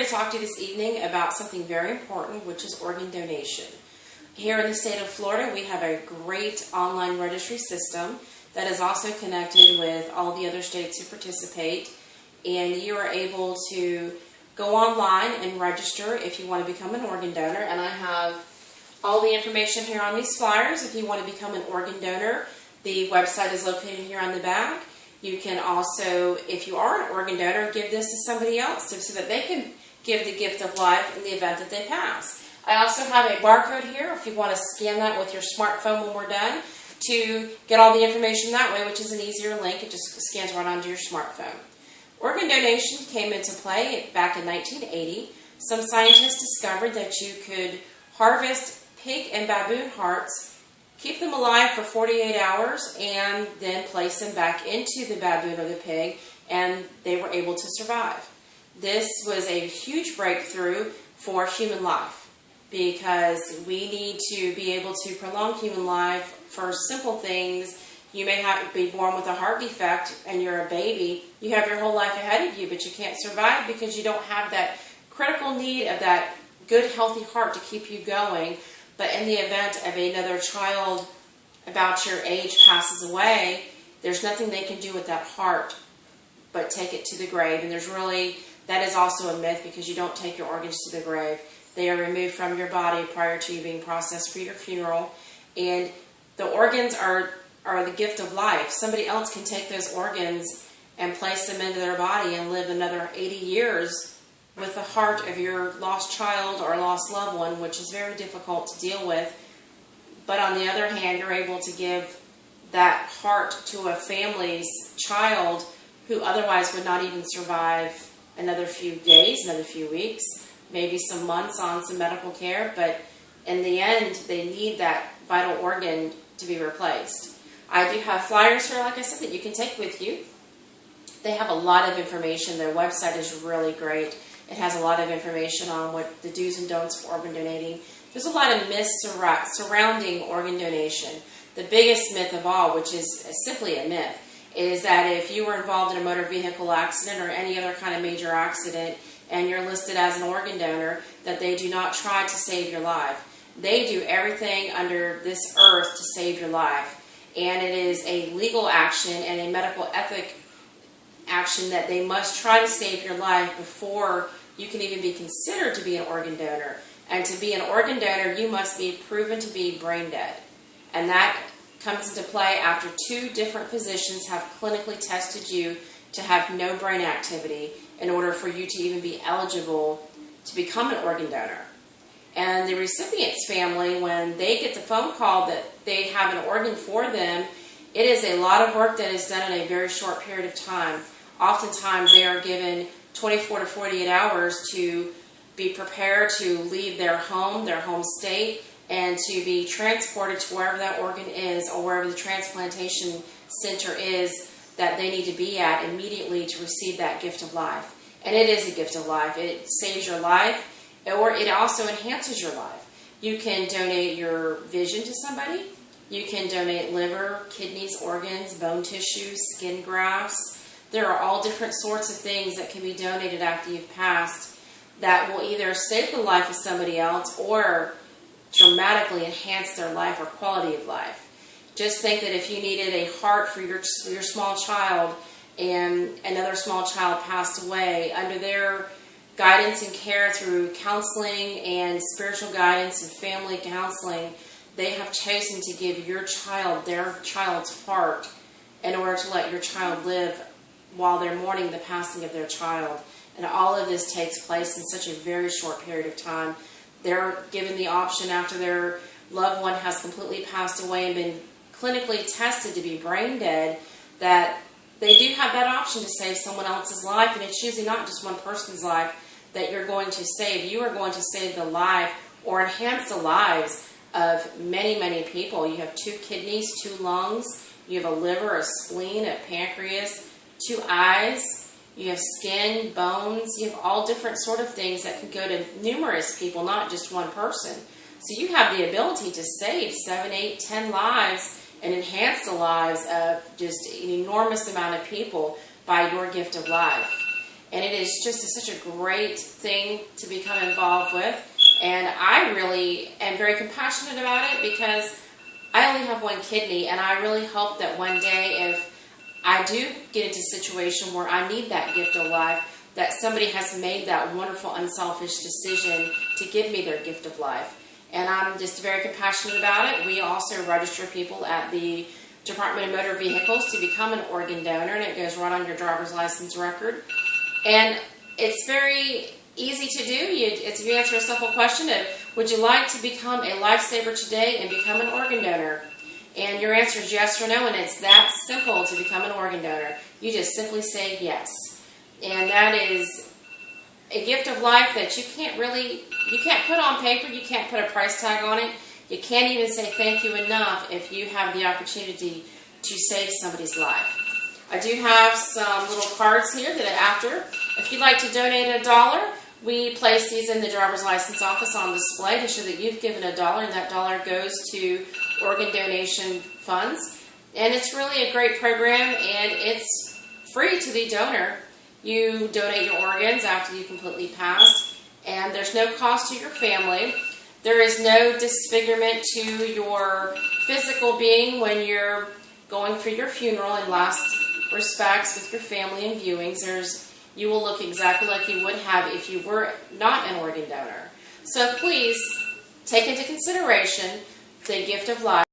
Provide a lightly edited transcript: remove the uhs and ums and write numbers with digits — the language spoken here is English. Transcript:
to talk to you this evening about something very important, which is organ donation. Here in the state of Florida, we have a great online registry system that is also connected with all the other states who participate, and you are able to go online and register if you want to become an organ donor. And I have all the information here on these flyers. If you want to become an organ donor, the website is located here on the back. You can also, if you are an organ donor, give this to somebody else so that they can give the gift of life in the event that they pass. I also have a barcode here if you want to scan that with your smartphone when we're done to get all the information that way, which is an easier link. It just scans right onto your smartphone. Organ donation came into play back in 1980. Some scientists discovered that you could harvest pig and baboon hearts, keep them alive for 48 hours, and then place them back into the baboon or the pig, and they were able to survive. This was a huge breakthrough for human life because we need to be able to prolong human life for simple things. You may be born with a heart defect and you're a baby. You have your whole life ahead of you, but you can't survive because you don't have that critical need of that good, healthy heart to keep you going. But in the event of another child about your age passes away, there's nothing they can do with that heart but take it to the grave. And that is also a myth because you don't take your organs to the grave. They are removed from your body prior to you being processed for your funeral. And the organs are the gift of life. Somebody else can take those organs and place them into their body and live another 80 years with the heart of your lost child or lost loved one, which is very difficult to deal with. But on the other hand, you're able to give that heart to a family's child who otherwise would not even survive another few days, another few weeks, maybe some months on some medical care. But in the end, they need that vital organ to be replaced. I do have flyers here, like I said, that you can take with you. They have a lot of information. Their website is really great. It has a lot of information on what the do's and don'ts for organ donating. There's a lot of myths surrounding organ donation. The biggest myth of all, which is simply a myth, is that if you were involved in a motor vehicle accident or any other kind of major accident and you're listed as an organ donor, that they do not try to save your life. They do everything under this earth to save your life. And it is a legal action and a medical ethic action that they must try to save your life before you can even be considered to be an organ donor. And to be an organ donor, you must be proven to be brain dead. And that comes into play after 2 different physicians have clinically tested you to have no brain activity in order for you to even be eligible to become an organ donor. And the recipient's family, when they get the phone call that they have an organ for them, it is a lot of work that is done in a very short period of time. Oftentimes they are given 24 to 48 hours to be prepared to leave their home state, and to be transported to wherever that organ is or wherever the transplantation center is that they need to be at immediately to receive that gift of life. And it is a gift of life. It saves your life, or it also enhances your life. You can donate your vision to somebody. You can donate liver, kidneys, organs, bone tissue, skin grafts. There are all different sorts of things that can be donated after you've passed that will either save the life of somebody else or dramatically enhance their life or quality of life. Just think that if you needed a heart for your small child and another small child passed away, under their guidance and care through counseling and spiritual guidance and family counseling, they have chosen to give your child their child's heart in order to let your child live while they're mourning the passing of their child. And all of this takes place in such a very short period of time. They're given the option after their loved one has completely passed away and been clinically tested to be brain dead, that they do have that option to save someone else's life. And it's usually not just one person's life that you're going to save. You are going to save the life or enhance the lives of many, many people. You have 2 kidneys, 2 lungs, you have a liver, a spleen, a pancreas, 2 eyes, you have skin, bones, you have all different sort of things that can go to numerous people, not just one person. So you have the ability to save 7, 8, 10 lives and enhance the lives of just an enormous amount of people by your gift of life. and it is just such a great thing to become involved with. And I really am very compassionate about it because I only have one kidney, and I really hope that one day, if I do get into a situation where I need that gift of life, that somebody has made that wonderful, unselfish decision to give me their gift of life. And I'm just very compassionate about it. We also register people at the Department of Motor Vehicles to become an organ donor, and it goes right on your driver's license record. And it's very easy to do. You answer a simple question of, would you like to become a lifesaver today and become an organ donor? And your answer is yes or no, and it's that simple to become an organ donor. You just simply say yes. And that is a gift of life that you can't put on paper, you can't put a price tag on it. You can't even say thank you enough if you have the opportunity to save somebody's life. I do have some little cards here that after, if you'd like to donate $1, we place these in the driver's license office on display to show that you've given $1, and that dollar goes to organ donation funds. And it's really a great program, and it's free to the donor. You donate your organs after you completely pass, and there's no cost to your family. There is no disfigurement to your physical being when you're going for your funeral and last respects with your family and viewings. You will look exactly like you would have if you were not an organ donor. So please take into consideration the gift of life.